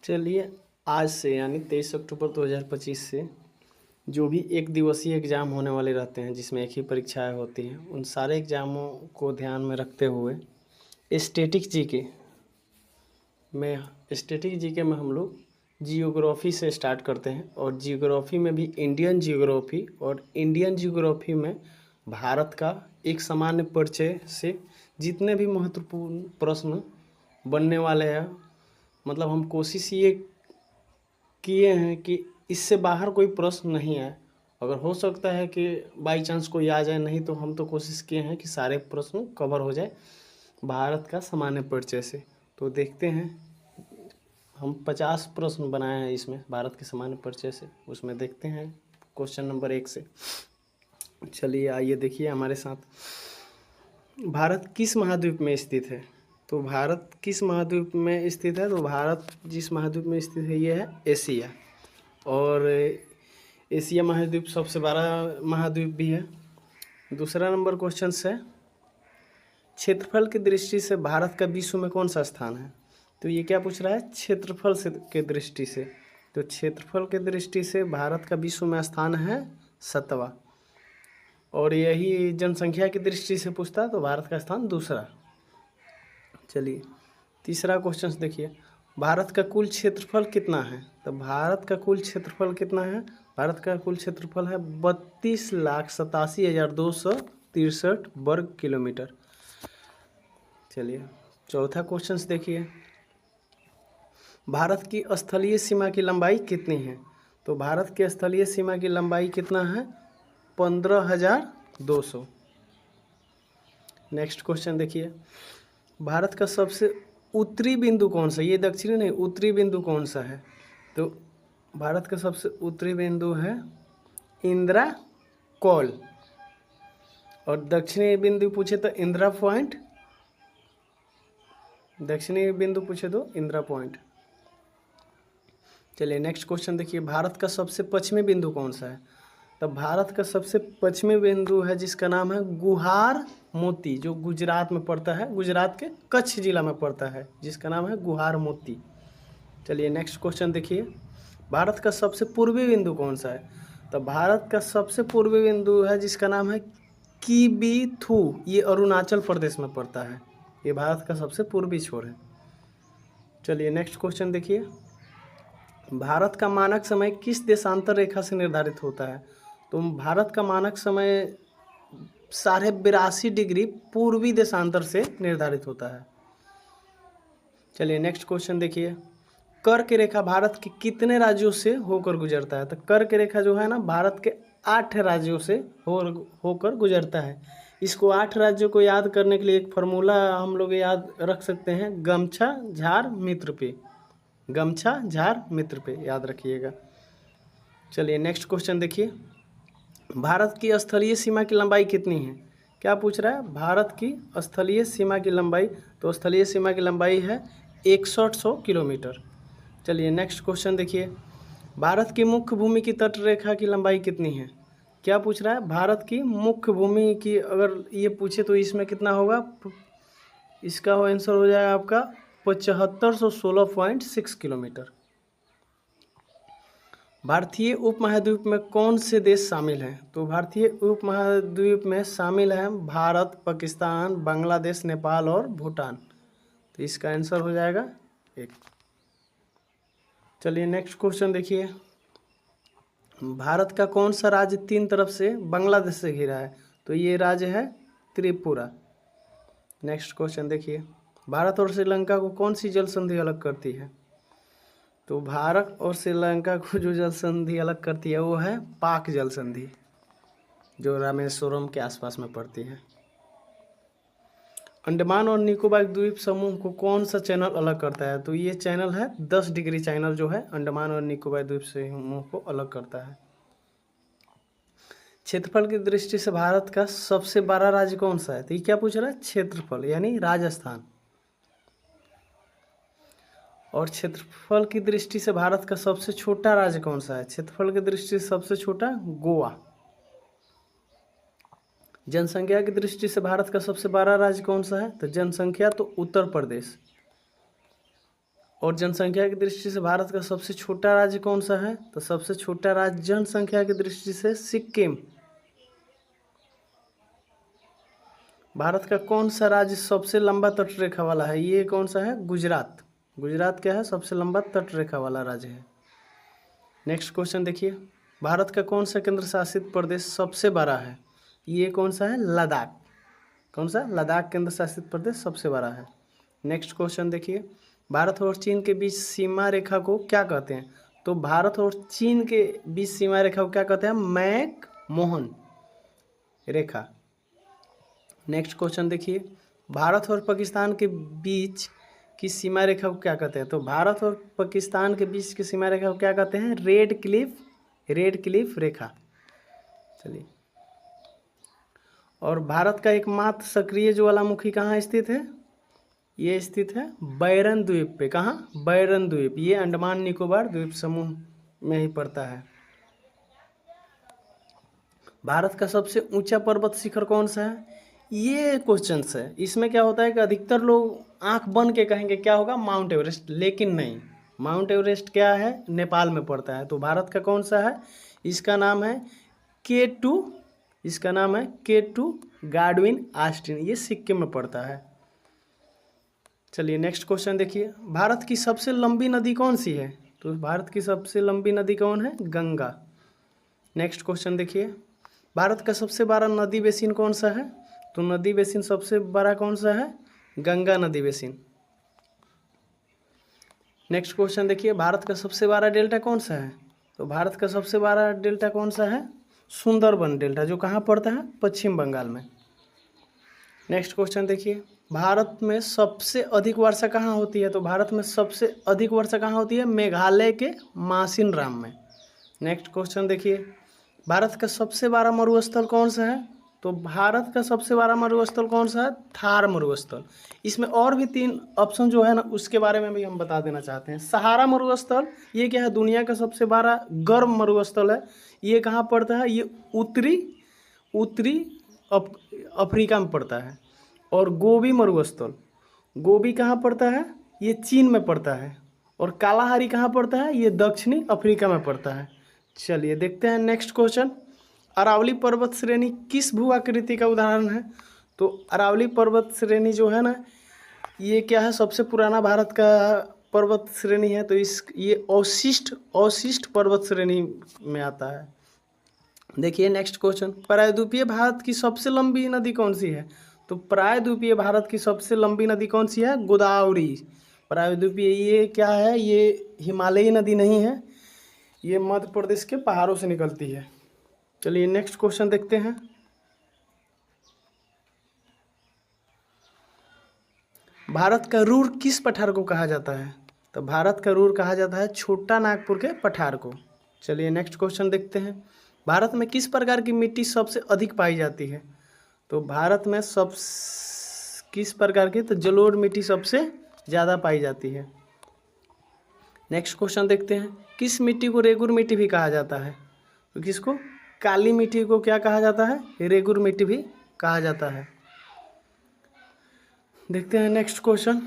चलिए, आज से यानी 23 अक्टूबर 2025 से जो भी एक दिवसीय एग्ज़ाम होने वाले रहते हैं, जिसमें एक ही परीक्षाएं होती हैं, उन सारे एग्ज़ामों को ध्यान में रखते हुए स्टैटिक जीके में हम लोग जियोग्राफी से स्टार्ट करते हैं। और जियोग्राफी में भी इंडियन जियोग्राफी में भारत का एक सामान्य परिचय से जितने भी महत्वपूर्ण प्रश्न बनने वाले हैं, मतलब हम कोशिश ये किए हैं कि इससे बाहर कोई प्रश्न नहीं आए। अगर हो सकता है कि बाई चांस कोई आ जाए, नहीं तो हम तो कोशिश किए हैं कि सारे प्रश्न कवर हो जाए भारत का सामान्य परिचय से। तो देखते हैं, हम 50 प्रश्न बनाए हैं इसमें भारत के सामान्य परिचय से। उसमें देखते हैं क्वेश्चन नंबर 1 से। चलिए आइए देखिए हमारे साथ। भारत किस महाद्वीप में स्थित है? तो भारत किस महाद्वीप में स्थित है? तो भारत जिस महाद्वीप में स्थित है ये है एशिया। और एशिया महाद्वीप सबसे बड़ा महाद्वीप भी है। दूसरा नंबर क्वेश्चन है, क्षेत्रफल की दृष्टि से भारत का विश्व में कौन सा स्थान है? तो ये क्या पूछ रहा है? क्षेत्रफल से के दृष्टि से। तो क्षेत्रफल के दृष्टि से भारत का विश्व में स्थान है 7वां। और यही जनसंख्या की दृष्टि से पूछता है तो भारत का स्थान दूसरा। चलिए तीसरा क्वेश्चन देखिए, भारत का कुल क्षेत्रफल कितना है? तो भारत का कुल क्षेत्रफल कितना है? भारत का कुल क्षेत्रफल है 32,87,263 वर्ग किलोमीटर। चलिए चौथा क्वेश्चन देखिए, भारत की स्थलीय सीमा की लंबाई कितनी है? तो भारत की स्थलीय सीमा की लंबाई कितना है? 15,200। नेक्स्ट क्वेश्चन देखिए, भारत का सबसे उत्तरी बिंदु कौन सा? ये दक्षिणी नहीं, उत्तरी बिंदु कौन सा है? तो भारत का सबसे उत्तरी बिंदु है इंदिरा कॉल। और दक्षिणी बिंदु पूछे तो इंदिरा पॉइंट। दक्षिणी बिंदु पूछे तो इंदिरा पॉइंट। चलिए नेक्स्ट क्वेश्चन देखिए, भारत का सबसे पश्चिमी बिंदु कौन सा है? तो भारत का सबसे पश्चिमी बिंदु है जिसका नाम है गुहार मोती, जो गुजरात में पड़ता है, गुजरात के कच्छ जिला में पड़ता है, जिसका नाम है गुहार मोती। चलिए नेक्स्ट क्वेश्चन देखिए, भारत का सबसे पूर्वी बिंदु कौन सा है? तो भारत का सबसे पूर्वी बिंदु है जिसका नाम है किबीथू, ये अरुणाचल प्रदेश में पड़ता है। ये भारत का सबसे पूर्वी छोर है। चलिए नेक्स्ट क्वेश्चन देखिए, भारत का मानक समय किस देशांतर रेखा से निर्धारित होता है? तो भारत का मानक समय 82.5 डिग्री पूर्वी देशांतर से निर्धारित होता है। चलिए नेक्स्ट क्वेश्चन देखिए, कर्क रेखा भारत के कितने राज्यों से होकर गुजरता है? तो कर्क रेखा जो है ना, भारत के 8 राज्यों से होकर गुजरता है। इसको 8 राज्यों को याद करने के लिए एक फार्मूला हम लोग याद रख सकते हैं, गमछा झार मित्र पे। गमछा झार मित्र पे याद रखिएगा। चलिए नेक्स्ट क्वेश्चन देखिए, भारत की स्थलीय सीमा की लंबाई कितनी है? क्या पूछ रहा है? भारत की स्थलीय सीमा की लंबाई। तो स्थलीय सीमा की लंबाई है 6100 किलोमीटर। चलिए नेक्स्ट क्वेश्चन देखिए, भारत की मुख्य भूमि की तट रेखा की लंबाई कितनी है? क्या पूछ रहा है? भारत की मुख्य भूमि की अगर ये पूछे तो इसमें कितना होगा? इसका आंसर हो जाएगा आपका 7516.6 किलोमीटर। भारतीय उपमहाद्वीप में कौन से देश शामिल हैं? तो भारतीय उपमहाद्वीप में शामिल हैं भारत, पाकिस्तान, बांग्लादेश, नेपाल और भूटान। तो इसका आंसर हो जाएगा 1। चलिए नेक्स्ट क्वेश्चन देखिए, भारत का कौन सा राज्य 3 तरफ से बांग्लादेश से घिरा है? तो ये राज्य है त्रिपुरा। नेक्स्ट क्वेश्चन देखिए, भारत और श्रीलंका को कौन सी जल संधि अलग करती है? तो भारत और श्रीलंका को जो जल संधि अलग करती है वो है पाक जल संधि, जो रामेश्वरम के आसपास में पड़ती है। अंडमान और निकोबार द्वीप समूह को कौन सा चैनल अलग करता है? तो ये चैनल है 10 डिग्री चैनल, जो है अंडमान और निकोबार द्वीप समूह को अलग करता है। क्षेत्रफल की दृष्टि से भारत का सबसे बड़ा राज्य कौन सा है? तो ये क्या पूछ रहा है? क्षेत्रफल यानी राजस्थान। और क्षेत्रफल की दृष्टि से भारत का सबसे छोटा राज्य कौन सा है? क्षेत्रफल की दृष्टि से सबसे छोटा गोवा। जनसंख्या की दृष्टि से भारत का सबसे बड़ा राज्य कौन सा है? तो जनसंख्या तो उत्तर प्रदेश। और जनसंख्या की दृष्टि से भारत का सबसे छोटा राज्य कौन सा है? तो सबसे छोटा राज्य जनसंख्या की दृष्टि से सिक्किम। भारत का कौन सा राज्य सबसे लंबा तटरेखा वाला है? ये कौन सा है? गुजरात। गुजरात क्या है? सबसे लंबा तटरेखा वाला राज्य है। नेक्स्ट क्वेश्चन देखिए, भारत का कौन सा केंद्र शासित प्रदेश सबसे बड़ा है? ये कौन सा है? लद्दाख। कौन सा? लद्दाख केंद्र शासित प्रदेश सबसे बड़ा है। नेक्स्ट क्वेश्चन देखिए, भारत और चीन के बीच सीमा रेखा को क्या कहते हैं? तो भारत और चीन के बीच सीमा रेखा को क्या कहते हैं? मैक-मोहन रेखा। नेक्स्ट क्वेश्चन देखिए, भारत और पाकिस्तान के बीच की सीमा रेखा को क्या कहते हैं? तो भारत और पाकिस्तान के बीच की सीमा रेखा को क्या कहते हैं? रेड क्लिफ रेखा। चलिए, और भारत का एकमात्र सक्रिय ज्वालामुखी कहाँ स्थित है? ये स्थित है बैरन द्वीप पे। कहाँ? बैरन द्वीप। ये अंडमान निकोबार द्वीप समूह में ही पड़ता है। भारत का सबसे ऊंचा पर्वत शिखर कौन सा है? ये क्वेश्चन है, इसमें क्या होता है कि अधिकतर लोग आंख बंद के कहेंगे क्या होगा? Mount Everest. लेकिन नहीं, माउंट एवरेस्ट क्या है? नेपाल में पड़ता है। तो भारत का कौन सा है? इसका नाम है K2। इसका नाम है K2 गाडविन ऑस्टिन। ये सिक्किम में पड़ता है। चलिए नेक्स्ट क्वेश्चन देखिए, भारत की सबसे लंबी नदी कौन सी है? तो भारत की सबसे लंबी नदी कौन है? गंगा। नेक्स्ट क्वेश्चन देखिए, भारत का सबसे बड़ा नदी बेसिन कौन सा है? तो नदी बेसिन सबसे बड़ा कौन सा है? गंगा नदी बेसिन। नेक्स्ट क्वेश्चन देखिए, भारत का सबसे बड़ा डेल्टा कौन सा है? तो भारत का सबसे बड़ा डेल्टा कौन सा है? सुंदरबन डेल्टा, जो कहाँ पड़ता है? पश्चिम बंगाल में। नेक्स्ट क्वेश्चन देखिए, भारत में सबसे अधिक वर्षा कहाँ होती है? तो भारत में सबसे अधिक वर्षा कहाँ होती है? मेघालय के मासिनराम में। नेक्स्ट क्वेश्चन देखिए, भारत का सबसे बड़ा मरुस्थल कौन सा है? तो भारत का सबसे बड़ा मरुस्थल कौन सा है? थार मरुस्थल। इसमें और भी 3 ऑप्शन जो है ना, उसके बारे में भी हम बता देना चाहते हैं। सहारा मरुस्थल, ये क्या है? दुनिया का सबसे बड़ा गर्म मरुस्थल है। ये कहाँ पड़ता है? ये उत्तरी अफ्रीका में पड़ता है। और गोबी मरुस्थल, गोबी कहाँ पड़ता है? ये चीन में पड़ता है। और कालाहारी कहाँ पड़ता है? ये दक्षिणी अफ्रीका में पड़ता है। चलिए देखते हैं नेक्स्ट क्वेश्चन, अरावली पर्वत श्रेणी किस भू आकृति का उदाहरण है? तो अरावली पर्वत श्रेणी जो है ना, ये क्या है? सबसे पुराना भारत का पर्वत श्रेणी है। तो ये अवशिष्ट पर्वत श्रेणी में आता है। देखिए नेक्स्ट क्वेश्चन, प्रायद्वीपीय भारत की सबसे लंबी नदी कौन सी है? तो प्रायद्वीपीय भारत की सबसे लंबी नदी कौन सी है? गोदावरी। प्रायद्वीपीय ये क्या है? ये हिमालयी नदी नहीं है, ये मध्य प्रदेश के पहाड़ों से निकलती है। चलिए नेक्स्ट क्वेश्चन देखते हैं, भारत का रूर किस पठार को कहा जाता है? तो भारत का रूर कहा जाता है छोटा नागपुर के पठार को। चलिए नेक्स्ट क्वेश्चन देखते हैं, भारत में किस प्रकार की मिट्टी सबसे अधिक पाई जाती है? तो भारत में किस प्रकार की? तो जलोढ़ मिट्टी सबसे ज़्यादा पाई जाती है। नेक्स्ट क्वेश्चन देखते हैं, किस मिट्टी को रेगुर मिट्टी भी कहा जाता है? तो किसको? काली मिट्टी को क्या कहा जाता है? रेगुर मिट्टी भी कहा जाता है। देखते हैं नेक्स्ट क्वेश्चन,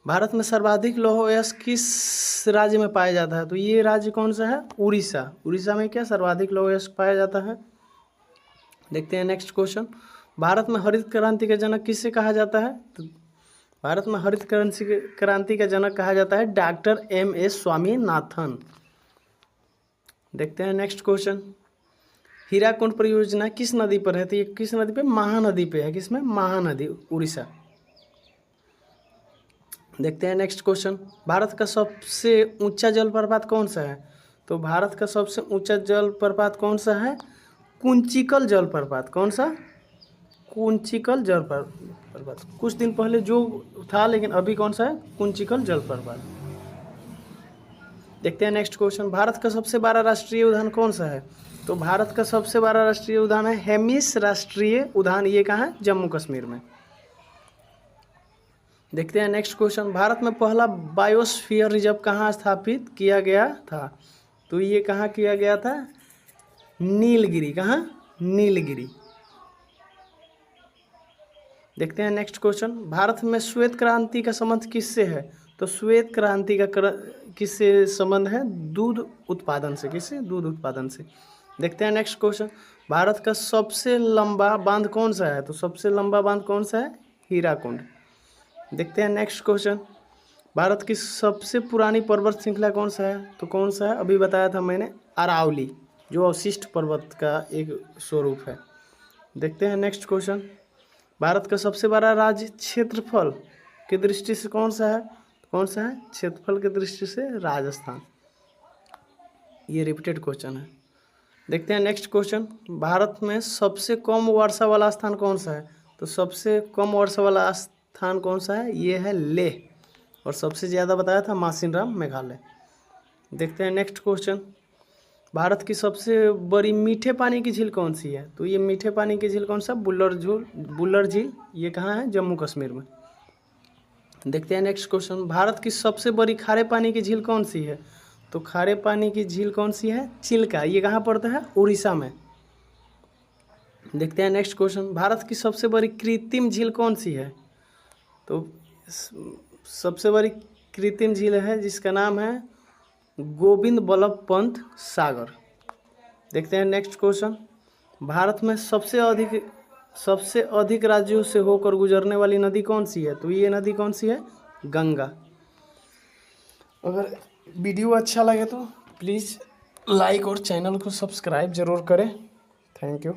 भारत में सर्वाधिक लौह अयस्क किस राज्य में पाया जाता है? तो ये राज्य कौन सा है? उड़ीसा। उड़ीसा में क्या सर्वाधिक लौह अयस्क पाया जाता है। देखते हैं नेक्स्ट क्वेश्चन, भारत में हरित क्रांति का जनक किसे कहा जाता है? तो भारत में हरित क्रांति का जनक कहा जाता है डॉक्टर M.S. स्वामीनाथन। देखते हैं नेक्स्ट क्वेश्चन, हीराकुंड परियोजना किस नदी पर है? तो ये किस नदी पे? महानदी पे है। किसमें? महानदी, उड़ीसा। देखते हैं नेक्स्ट क्वेश्चन, भारत का सबसे ऊंचा जलप्रपात कौन सा है? तो भारत का सबसे ऊंचा जलप्रपात कौन सा है? कुंचिकल जलप्रपात। कौन सा? कुंचिकल जलप्रपात। कुछ दिन पहले जो था, लेकिन अभी कौन सा है? कुंचिकल जलप्रपात। देखते हैं नेक्स्ट क्वेश्चन, भारत का सबसे बड़ा राष्ट्रीय उद्यान कौन सा है? तो भारत का सबसे बड़ा राष्ट्रीय उद्यान है हेमिस राष्ट्रीय उद्यान। ये कहाँ है? जम्मू कश्मीर में। देखते हैं नेक्स्ट क्वेश्चन, भारत में पहला बायोस्फीयर रिजर्व कहाँ स्थापित किया गया था? तो ये कहाँ किया गया था? नीलगिरी। कहाँ? नीलगिरी। देखते हैं नेक्स्ट क्वेश्चन, भारत में श्वेत क्रांति का संबंध किससे है? तो श्वेत क्रांति का किससे संबंध है? दूध उत्पादन से। किससे? दूध उत्पादन से। देखते हैं नेक्स्ट क्वेश्चन, भारत का सबसे लंबा बांध कौन सा है? तो सबसे लंबा बांध कौन सा है? हीराकुंड। देखते हैं नेक्स्ट क्वेश्चन, भारत की सबसे पुरानी पर्वत श्रृंखला कौन सा है? तो कौन सा है? अभी बताया था मैंने, अरावली, जो अवशिष्ट पर्वत का एक स्वरूप है। देखते हैं नेक्स्ट क्वेश्चन, भारत का सबसे बड़ा राज्य क्षेत्रफल की दृष्टि से कौन सा है? कौन सा है? क्षेत्रफल की दृष्टि से राजस्थान। ये रिपीटेड क्वेश्चन है। देखते हैं नेक्स्ट क्वेश्चन, भारत में सबसे कम वर्षा वाला स्थान कौन सा है? तो सबसे कम वर्षा वाला स्थान कौन सा है? ये है लेह, और सबसे ज़्यादा बताया था मासिनराम, मेघालय। देखते हैं नेक्स्ट क्वेश्चन, भारत की सबसे बड़ी मीठे पानी की झील कौन सी है? तो ये मीठे पानी की झील कौन सा? बुल्लर झील। ये कहाँ है? जम्मू कश्मीर में। देखते हैं नेक्स्ट क्वेश्चन, भारत की सबसे बड़ी खारे पानी की झील कौन सी है? तो खारे पानी की झील कौन सी है? चिल्का। ये कहाँ पड़ता है? उड़ीसा में। देखते हैं नेक्स्ट क्वेश्चन, भारत की सबसे बड़ी कृत्रिम झील कौन सी है? तो सबसे बड़ी कृत्रिम झील है जिसका नाम है गोविंद बल्लभ पंत सागर। देखते हैं नेक्स्ट क्वेश्चन, भारत में सबसे अधिक राज्यों से होकर गुजरने वाली नदी कौन सी है? तो ये नदी कौन सी है? गंगा। अगर वीडियो अच्छा लगे तो प्लीज़ लाइक और चैनल को सब्सक्राइब जरूर करें। Thank you.